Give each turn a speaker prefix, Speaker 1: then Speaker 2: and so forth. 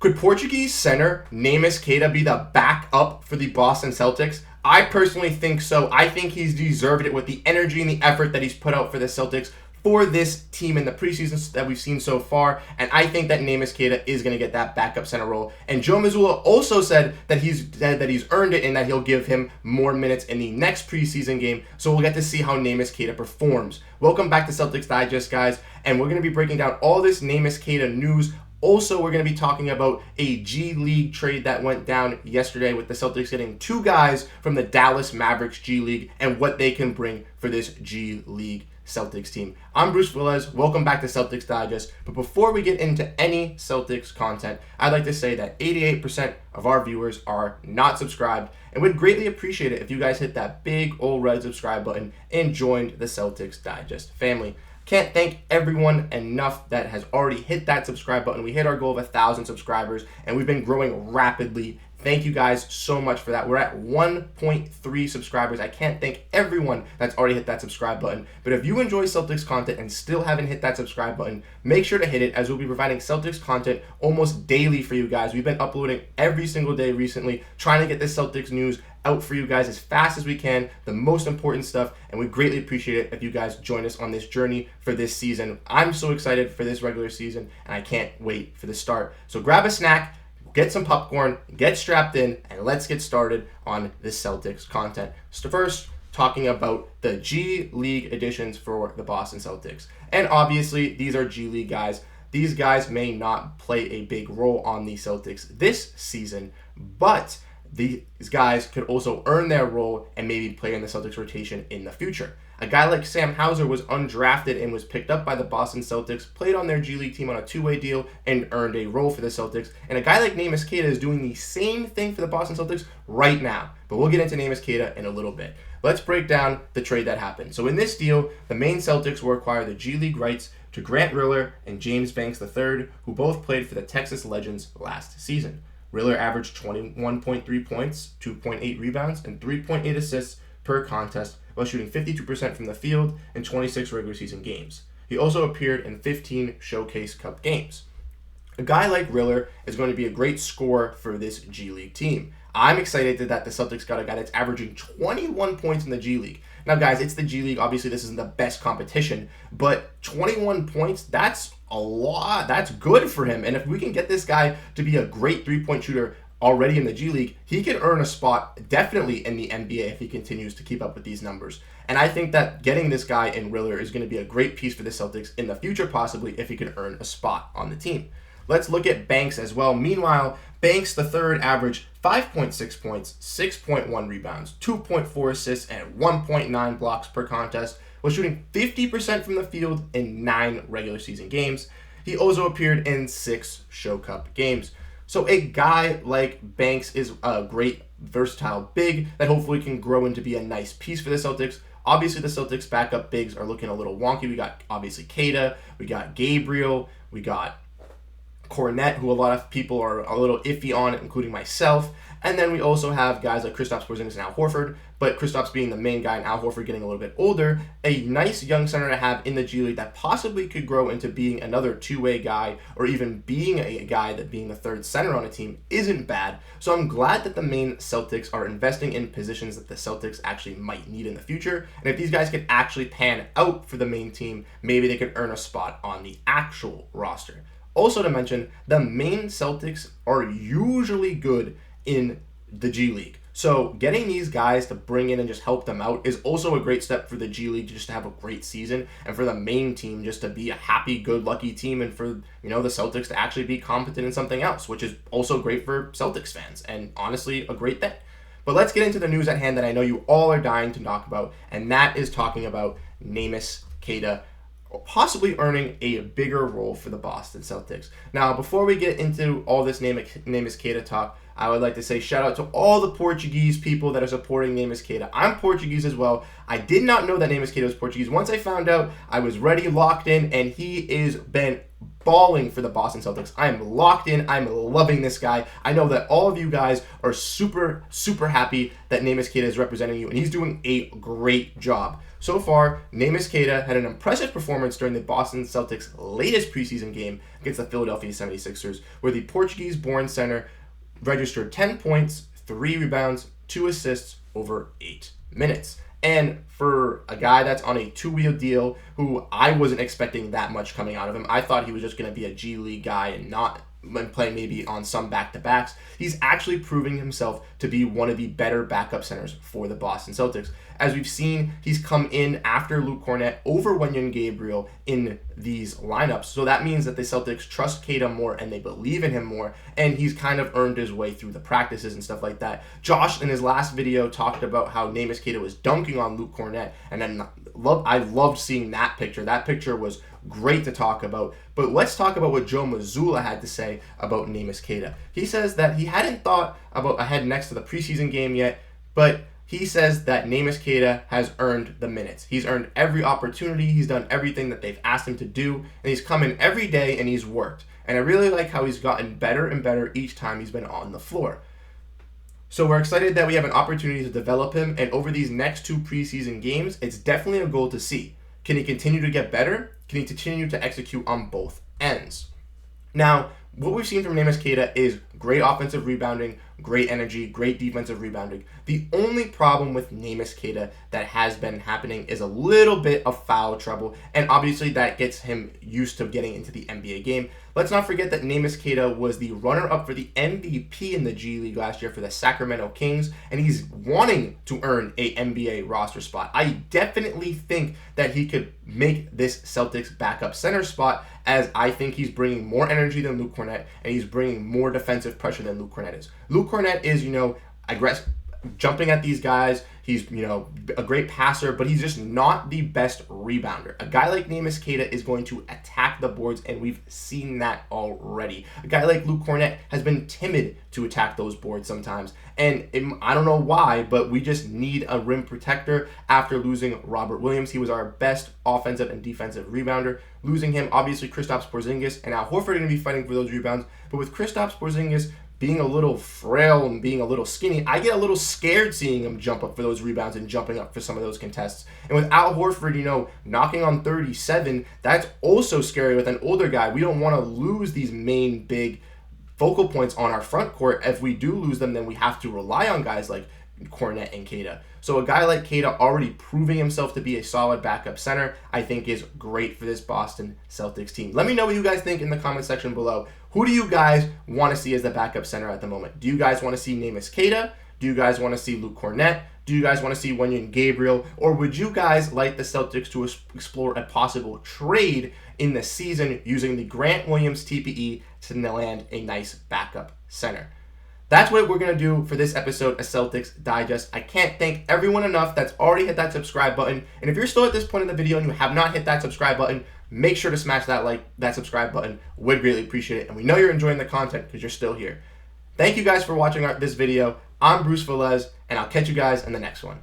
Speaker 1: Could Portuguese center Neemias Queta be the backup for the Boston Celtics? I personally think so. I think he's deserved it with the energy and the effort that he's put out for the Celtics for this team in the preseason that we've seen so far. And I think that Neemias Queta is going to get that backup center role. And Joe Mazzulla also said that he's earned it and that he'll give him more minutes in the next preseason game. So we'll get to see how Neemias Queta performs. Welcome back to Celtics Digest, guys. And we're going to be breaking down all this Neemias Queta news. Also, we're going to be talking about a G League trade that went down yesterday with the Celtics getting two guys from the Dallas Mavericks G League and what they can bring for this G League Celtics team. I'm Bruce Veliz. Welcome back to Celtics Digest. But before we get into any Celtics content, I'd like to say that 88% of our viewers are not subscribed, and would greatly appreciate it if you guys hit that big old red subscribe button and joined the Celtics Digest family. Can't thank everyone enough that has already hit that subscribe button. We hit our goal of 1,000 subscribers, and we've been growing rapidly. Thank you guys so much for that. We're at 1.3 subscribers. I can't thank everyone that's already hit that subscribe button. But if you enjoy Celtics content and still haven't hit that subscribe button, make sure to hit it, as we'll be providing Celtics content almost daily for you guys. We've been uploading every single day recently, trying to get this Celtics news out for you guys as fast as we can, the most important stuff, and we greatly appreciate it if you guys join us on this journey for this season. I'm so excited for this regular season, and I can't wait for the start. So grab a snack, get some popcorn, get strapped in, and let's get started on this Celtics content. So first, talking about the G League additions for the Boston Celtics. And obviously, these are G League guys. These guys may not play a big role on the Celtics this season, but these guys could also earn their role and maybe play in the Celtics rotation in the future. A guy like Sam Hauser was undrafted and was picked up by the Boston Celtics, played on their G League team on a two-way deal, and earned a role for the Celtics. And a guy like Neemias Queta is doing the same thing for the Boston Celtics right now. But we'll get into Neemias Queta in a little bit. Let's break down the trade that happened. So in this deal, the Maine Celtics will acquire the G League rights to Grant Riller and James Banks III, who both played for the Texas Legends last season. Riller averaged 21.3 points, 2.8 rebounds, and 3.8 assists per contest, while shooting 52% from the field in 26 regular season games. He also appeared in 15 Showcase Cup games. A guy like Riller is going to be a great scorer for this G League team. I'm excited that the Celtics got a guy that's averaging 21 points in the G League. Now, guys, it's the G League. Obviously, this isn't the best competition, but 21 points, that's a lot. That's good for him. And if we can get this guy to be a great three-point shooter already in the G League, he could earn a spot definitely in the NBA if he continues to keep up with these numbers. And I think that getting this guy in Riller is going to be a great piece for the Celtics in the future, possibly, if he could earn a spot on the team. Let's look at Banks as well. Meanwhile, Banks III averaged 5.6 points, 6.1 rebounds, 2.4 assists, and 1.9 blocks per contest, while shooting 50% from the field in 9 regular season games. He also appeared in 6 Show Cup games. So a guy like Banks is a great versatile big that hopefully can grow into be a nice piece for the Celtics. Obviously, the Celtics backup bigs are looking a little wonky. We got obviously Queta, we got Gabriel, we got Kornet, who a lot of people are a little iffy on, including myself. And then we also have guys like Kristaps, Porzingis, and Al Horford, but Kristaps being the main guy and Al Horford getting a little bit older. A nice young center to have in the G League that possibly could grow into being another two-way guy, or even being a guy that being the third center on a team isn't bad. So I'm glad that the Maine Celtics are investing in positions that the Celtics actually might need in the future. And if these guys could actually pan out for the main team, maybe they could earn a spot on the actual roster. Also to mention, the Maine Celtics are usually good in the G League. So getting these guys to bring in and just help them out is also a great step for the G League just to have a great season, and for the main team just to be a happy, good, lucky team, and for the Celtics to actually be competent in something else, which is also great for Celtics fans and honestly a great thing. But let's get into the news at hand that I know you all are dying to talk about, and that is talking about Neemias Queta possibly earning a bigger role for the Boston Celtics. Now, before we get into all this Neemias Queta talk, I would like to say shout out to all the Portuguese people that are supporting Neemias Queta. I'm Portuguese as well. I did not know that Neemias Queta was Portuguese. Once I found out, I was ready, locked in, and he is been balling for the Boston Celtics. I am locked in. I'm loving this guy. I know that all of you guys are super, super happy that Neemias Queta is representing you, and he's doing a great job. So far, Neemias Queta had an impressive performance during the Boston Celtics' latest preseason game against the Philadelphia 76ers, where the Portuguese-born center registered 10 points, 3 rebounds, 2 assists over 8 minutes. And for a guy that's on a 2-wheel deal, who I wasn't expecting that much coming out of him, I thought he was just going to be a G League guy and not playing maybe on some back-to-backs. He's actually proving himself to be one of the better backup centers for the Boston Celtics. As we've seen, he's come in after Luke Kornet over Wenyen Gabriel in these lineups. So that means that the Celtics trust Queta more and they believe in him more, and he's kind of earned his way through the practices and stuff like that. Josh, in his last video, talked about how Neemias Queta was dunking on Luke Kornet, and then I loved seeing that picture. That picture was great to talk about. But let's talk about what Joe Mazzulla had to say about Neemias Queta. He says that he hadn't thought about ahead next to the preseason game yet, but he says that Neemias Queta has earned the minutes. He's earned every opportunity. He's done everything that they've asked him to do, and he's come in every day and he's worked. And I really like how he's gotten better and better each time he's been on the floor. So we're excited that we have an opportunity to develop him, and over these next 2 preseason games, it's definitely a goal to see. Can he continue to get better? Can he continue to execute on both ends? Now, what we've seen from Neemias Queta is great offensive rebounding, great energy, great defensive rebounding. The only problem with Neemias Queta that has been happening is a little bit of foul trouble, and obviously that gets him used to getting into the NBA game. Let's not forget that Neemias Queta was the runner-up for the MVP in the G League last year for the Sacramento Kings, and he's wanting to earn a NBA roster spot. I definitely think that he could make this Celtics backup center spot, as I think he's bringing more energy than Luke Kornet, and he's bringing more defensive pressure than Luke Kornet is. Luke Kornet is, aggressive, jumping at these guys. He's, a great passer, but he's just not the best rebounder. A guy like Neemias Queta is going to attack the boards, and we've seen that already. A guy like Luke Kornet has been timid to attack those boards sometimes, and I don't know why, but we just need a rim protector after losing Robert Williams. He was our best offensive and defensive rebounder. Losing him, obviously Kristaps, Porzingis, and now Horford are going to be fighting for those rebounds, but with Kristaps, Porzingis being a little frail and being a little skinny, I get a little scared seeing him jump up for those rebounds and jumping up for some of those contests. And with Al Horford, knocking on 37, that's also scary with an older guy. We don't want to lose these main big focal points on our front court. If we do lose them, then we have to rely on guys like Kornet and Queta. So a guy like Queta already proving himself to be a solid backup center, I think is great for this Boston Celtics team. Let me know what you guys think in the comment section below. Who do you guys want to see as the backup center at the moment? Do you guys want to see Neemias Queta? Do you guys want to see Luke Kornet? Do you guys want to see Wenyen Gabriel? Or would you guys like the Celtics to explore a possible trade in the season using the Grant Williams TPE to land a nice backup center? That's what we're going to do for this episode of Celtics Digest. I can't thank everyone enough that's already hit that subscribe button. And if you're still at this point in the video and you have not hit that subscribe button, make sure to smash that subscribe button. Would greatly appreciate it. And we know you're enjoying the content because you're still here. Thank you guys for watching this video. I'm Bruce Veliz, and I'll catch you guys in the next one.